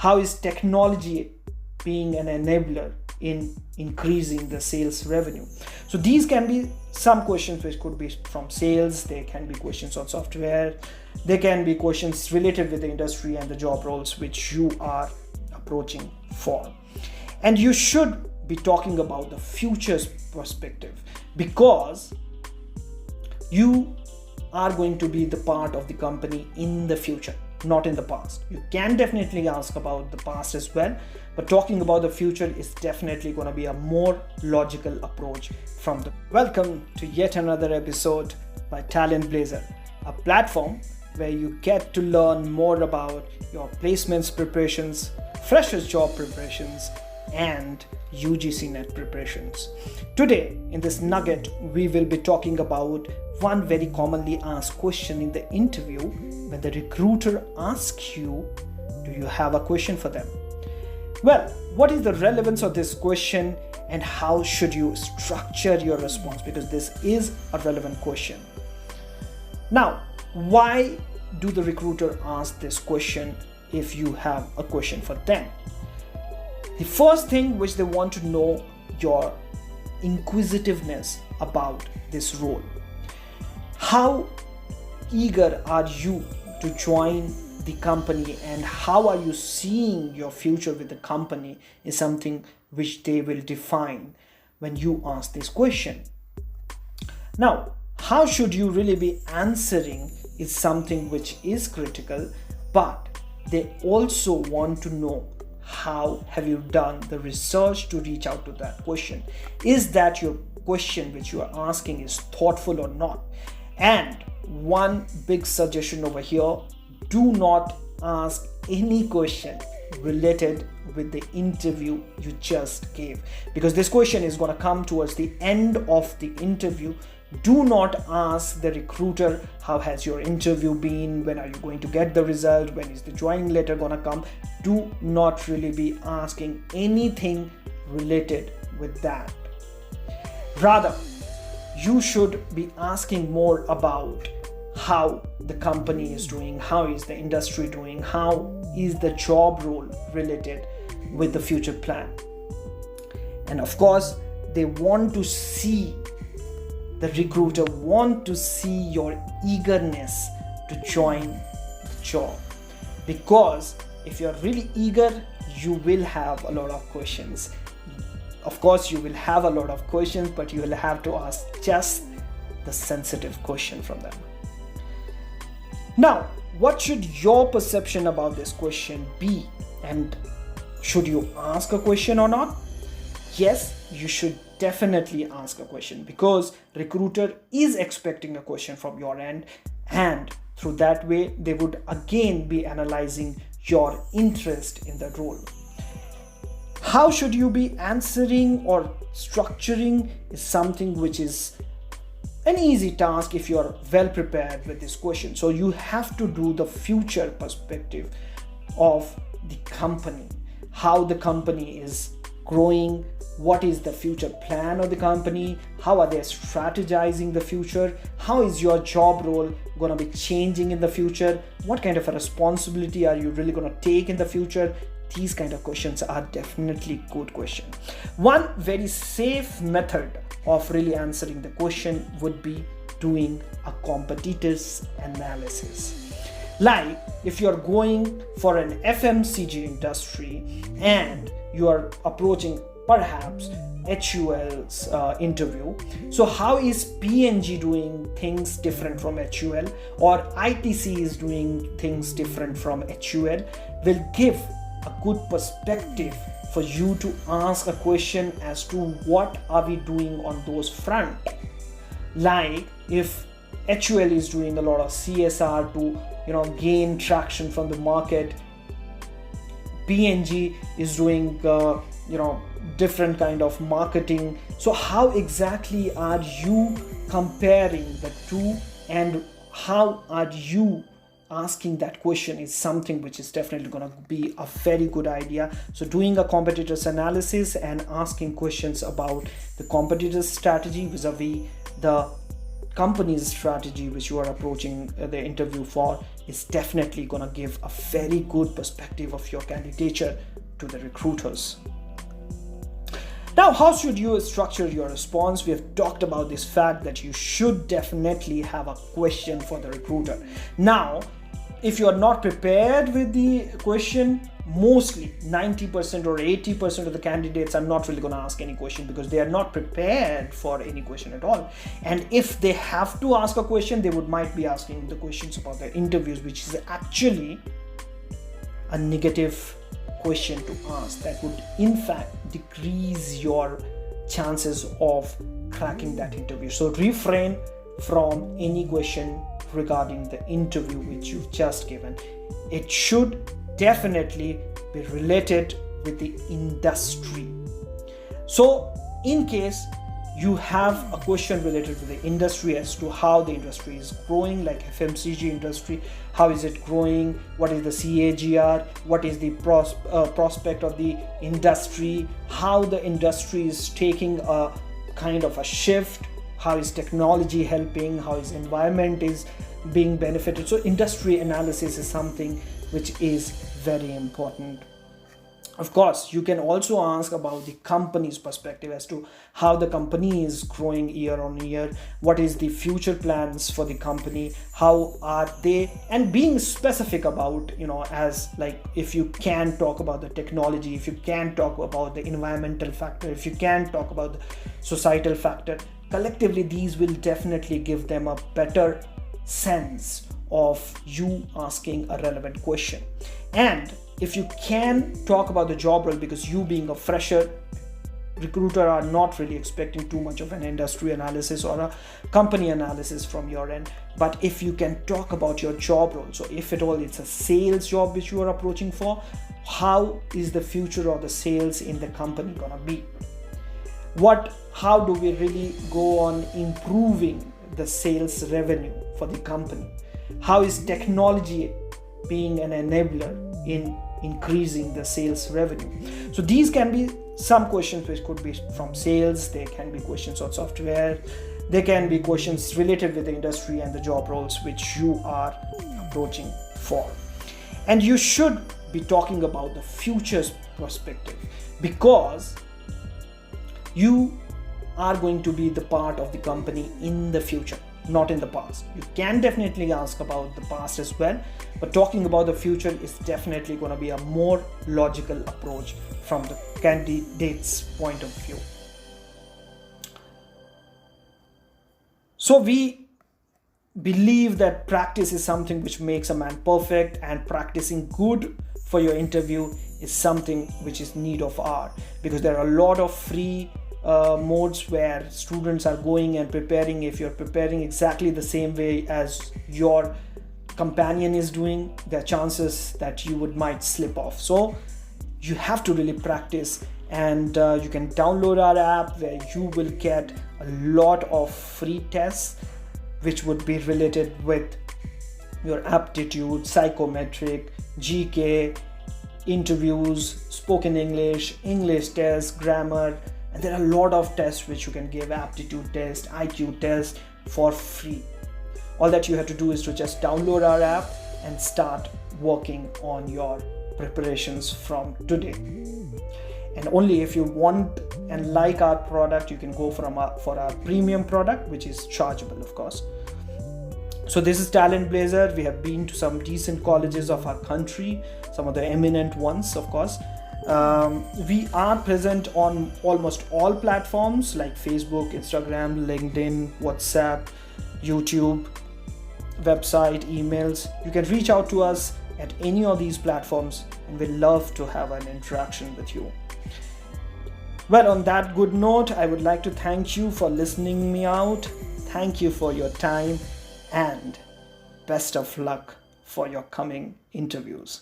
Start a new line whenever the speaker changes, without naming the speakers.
How is technology being an enabler in increasing the sales revenue? So these can be some questions which could be from sales. There can be questions on software. There can be questions related with the industry and the job roles which you are approaching for. And you should be talking about the future's perspective, because you are going to be the part of the company in the future, not in the past. You can definitely ask about the past as well, but talking about the future is definitely going to be a more logical approach from the. Welcome to yet another episode by TalentBlazer, a platform where you get to learn more about your placements preparations, freshers job preparations, and UGC net preparations. Today in this nugget, we will be talking about one very commonly asked question in the interview. When the recruiter asks you, do you have a question for them? Well, what is the relevance of this question and how should you structure your response? Because this is a relevant question. Now, why do the recruiter ask this question if you have a question for them? The first thing which they want to know your inquisitiveness about this role. How eager are you to join the company, and how are you seeing your future with the company is something which they will define when you ask this question. Now, how should you really be answering is something which is critical, but they also want to know how have you done the research to reach out to that question. Is that your question which you are asking is thoughtful or not? And one big suggestion over here, do not ask any question related with the interview you just gave, because this question is going to come towards the end of the interview. Do not ask the recruiter, how has your interview been? When are you going to get the result? When is the joining letter going to come? Do not really be asking anything related with that. Rather, you should be asking more about how the company is doing, how is the industry doing, how is the job role related with the future plan. And of course, they want to see, the recruiter want to see your eagerness to join the job. Because if you're really eager, you will have a lot of questions. Of course, you will have a lot of questions, but you will have to ask just the sensitive question from them. Now, what should your perception about this question be? And should you ask a question or not? Yes, you should definitely ask a question, because recruiter is expecting a question from your end, and through that way they would again be analyzing your interest in the role. How should you be answering or structuring is something which is an easy task if you are well prepared with this question. So you have to do the future perspective of the company, how the company is growing, what is the future plan of the company, how are they strategizing the future, how is your job role going to be changing in the future, what kind of a responsibility are you really going to take in the future. These kind of questions are definitely good questions. One very safe method of really answering the question would be doing a competitors analysis. Like if you're going for an FMCG industry and you are approaching perhaps HUL's interview. So how is P&G doing things different from HUL, or ITC is doing things different from HUL, will give a good perspective for you to ask a question as to what are we doing on those front. Like if HUL is doing a lot of CSR to gain traction from the market, P&G is doing different kind of marketing. So how exactly are you comparing the two, and how are you asking that question is something which is definitely going to be a very good idea. So doing a competitors analysis and asking questions about the competitors strategy vis-a-vis the company's strategy which you are approaching the interview for is definitely going to give a very good perspective of your candidature to the recruiters. Now, how should you structure your response? We have talked about this fact that you should definitely have a question for the recruiter. Now, if you are not prepared with the question, mostly 90% or 80% of the candidates are not really going to ask any question because they are not prepared for any question at all. And if they have to ask a question, they might be asking the questions about their interviews, which is actually a negative question to ask. That would in fact decrease your chances of cracking that interview. So refrain from any question regarding the interview which you've just given. It should definitely be related with the industry. So in case you have a question related to the industry as to how the industry is growing, like FMCG industry, how is it growing, what is the CAGR, what is the prospect of the industry, how the industry is taking a kind of a shift, how is technology helping, how is environment is being benefited. So industry analysis is something which is very important. Of course, you can also ask about the company's perspective as to how the company is growing year on year, what is the future plans for the company, how are they, and being specific about, as like if you can talk about the technology, if you can talk about the environmental factor, if you can talk about the societal factor, collectively these will definitely give them a better sense of you asking a relevant question. And if you can talk about the job role, because you being a fresher, recruiter are not really expecting too much of an industry analysis or a company analysis from your end. But if you can talk about your job role, so if at all it's a sales job which you are approaching for, how is the future of the sales in the company gonna be? How do we really go on improving the sales revenue for the company? How is technology being an enabler in increasing the sales revenue? So these can be some questions which could be from sales, there can be questions on software, there can be questions related with the industry and the job roles which you are approaching for. And you should be talking about the future's perspective, because you are going to be the part of the company in the future, not in the past. You can definitely ask about the past as well, but talking about the future is definitely going to be a more logical approach from the candidate's point of view. So we believe that practice is something which makes a man perfect, and practicing good for your interview is something which is need of hour, because there are a lot of free modes where students are going and preparing. If you're preparing exactly the same way as your companion is doing, there are chances that you might slip off. So you have to really practice, and you can download our app where you will get a lot of free tests which would be related with your aptitude, psychometric, GK, interviews, spoken English, English tests, grammar. And there are a lot of tests which you can give, aptitude test, IQ test, for free. All that you have to do is to just download our app and start working on your preparations from today. And only if you want and like our product, you can go for our premium product, which is chargeable, of course. So this is TalentBlazer. We have been to some decent colleges of our country, some of the eminent ones, of course. We are present on almost all platforms like Facebook, Instagram, LinkedIn, WhatsApp, YouTube, website, emails. You can reach out to us at any of these platforms, and we'd love to have an interaction with you. Well, on that good note, I would like to thank you for listening me out. Thank you for your time, and best of luck for your coming interviews.